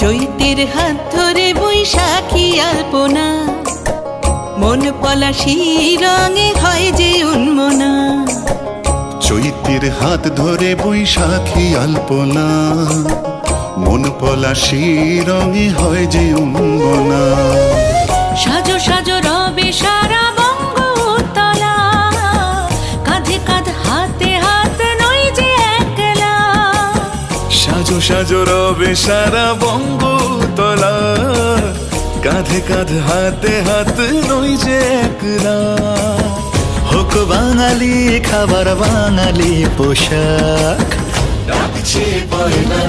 চৈতের হাত ধরে বৈশাখী আলপনা, মন পলাশি রঙে হয় যে উন্মনা। চৈতের হাত ধরে বৈশাখী আলপনা, মন পলাশি রঙে হয় যে উন্মনা। সাজো সাজো রবে সারা বঙ্গতলা, কাঁধে কাঁধ হাতে হাত নই যে একলা। সাজো সাজো রবে সারা বঙ্গতলা, কাঁধে কাঁধ হাতে হাত নই যে একলা। হোক বাঙালি খাবার বাঙালি পোশাক, ডাকছে পয়লা